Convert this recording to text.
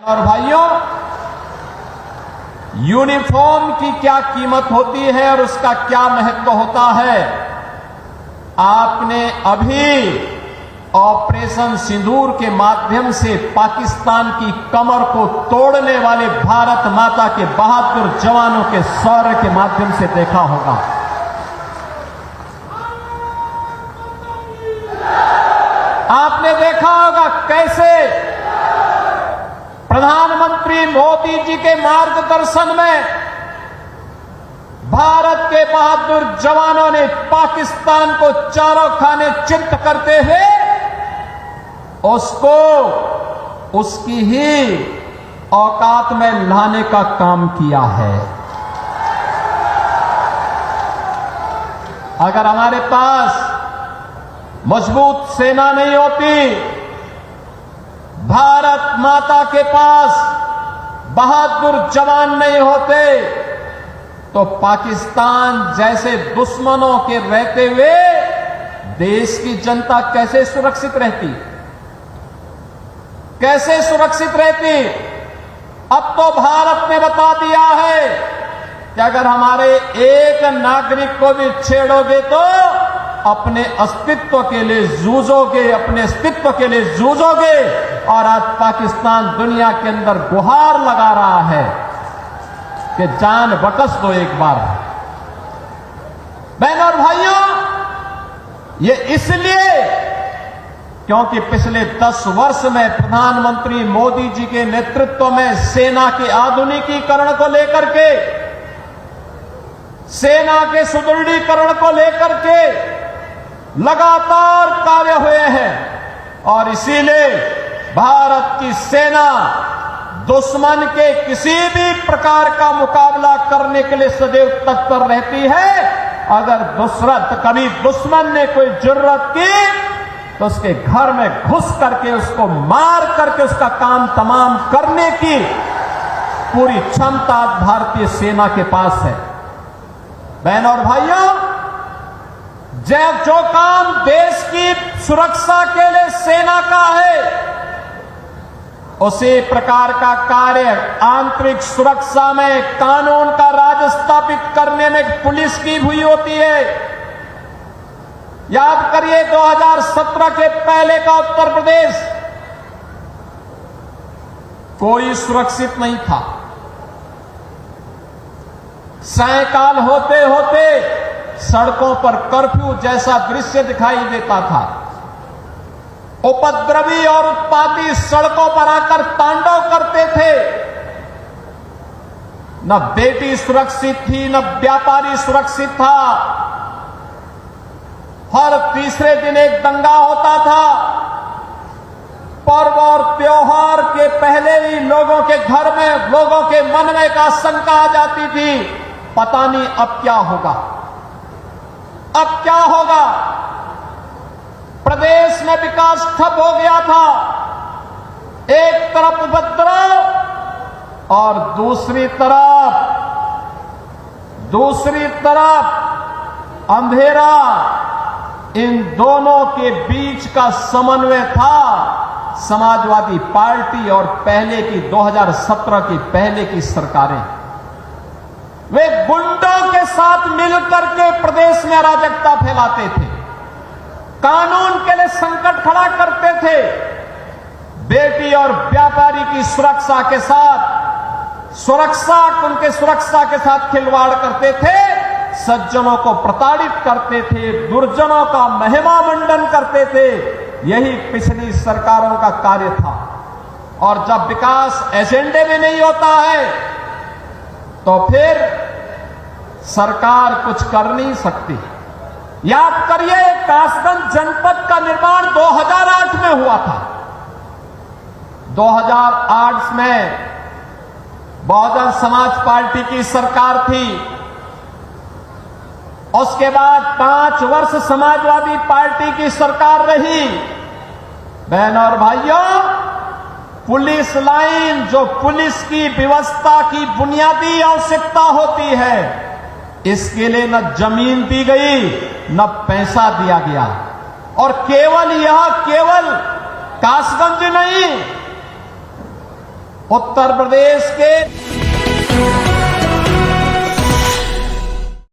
और भाइयों, यूनिफॉर्म की क्या कीमत होती है और उसका क्या महत्व होता है, आपने अभी ऑपरेशन सिंदूर के माध्यम से पाकिस्तान की कमर को तोड़ने वाले भारत माता के बहादुर जवानों के शौर्य के माध्यम से देखा होगा। आपने देखा होगा कैसे प्रधानमंत्री मोदी जी के मार्गदर्शन में भारत के बहादुर जवानों ने पाकिस्तान को चारों खाने चित्त करते हुए उसको उसकी ही औकात में लाने का काम किया है। अगर हमारे पास मजबूत सेना नहीं होती, भारत माता के पास बहादुर जवान नहीं होते, तो पाकिस्तान जैसे दुश्मनों के रहते हुए देश की जनता कैसे सुरक्षित रहती, कैसे सुरक्षित रहती। अब तो भारत ने बता दिया है कि अगर हमारे एक नागरिक को भी छेड़ोगे तो अपने अस्तित्व के लिए जूझोगे, अपने अस्तित्व के लिए जूझोगे। और आज पाकिस्तान दुनिया के अंदर गुहार लगा रहा है कि जान बख्श दो एक बार। बहनों और भाइयों, ये इसलिए क्योंकि पिछले 10 वर्ष में प्रधानमंत्री मोदी जी के नेतृत्व में सेना के आधुनिकीकरण को लेकर के, सेना के सुदृढ़ीकरण को लेकर के लगातार कार्य हुए हैं। और इसीलिए भारत की सेना दुश्मन के किसी भी प्रकार का मुकाबला करने के लिए सदैव तत्पर रहती है। अगर कभी दुश्मन ने कोई जरूरत की तो उसके घर में घुस करके उसको मार करके उसका काम तमाम करने की पूरी क्षमता भारतीय सेना के पास है। बहनों और भाइयों, जो काम देश की सुरक्षा के लिए सेना का है, उसी प्रकार का कार्य आंतरिक सुरक्षा में कानून का राज स्थापित करने में पुलिस की हुई होती है। याद करिए 2017 के पहले का उत्तर प्रदेश कोई सुरक्षित नहीं था। सायकाल होते होते सड़कों पर कर्फ्यू जैसा दृश्य दिखाई देता था। उपद्रवी और उत्पाती सड़कों पर आकर तांडव करते थे। न बेटी सुरक्षित थी, न व्यापारी सुरक्षित था। हर तीसरे दिन एक दंगा होता था। पर्व और त्योहार के पहले ही लोगों के घर में, लोगों के मन में एक आशंका आ जाती थी, पता नहीं अब क्या होगा, अब क्या होगा। प्रदेश में विकास ठप हो गया था। एक तरफ उपद्रव और दूसरी तरफ अंधेरा। इन दोनों के बीच का समन्वय था समाजवादी पार्टी और पहले की 2017 की पहले की सरकारें। वे गुंडों के साथ मिलकर के प्रदेश में अराजकता फैलाते थे, कानून के लिए संकट खड़ा करते थे। बेटी और व्यापारी की सुरक्षा के साथ उनके सुरक्षा के साथ खिलवाड़ करते थे, सज्जनों को प्रताड़ित करते थे, दुर्जनों का महिमा मंडन करते थे। यही पिछली सरकारों का कार्य था। और जब विकास एजेंडे में नहीं होता है तो फिर सरकार कुछ कर नहीं सकती। याद करिए, कासगंज जनपद का निर्माण 2008 में हुआ था। 2008 में बहुजन समाज पार्टी की सरकार थी। उसके बाद 5 वर्ष समाजवादी पार्टी की सरकार रही। बहनों और भाइयों, पुलिस लाइन, जो पुलिस की व्यवस्था की बुनियादी आवश्यकता होती है, इसके लिए न जमीन दी गई, न पैसा दिया गया। और केवल कासगंज नहीं, उत्तर प्रदेश के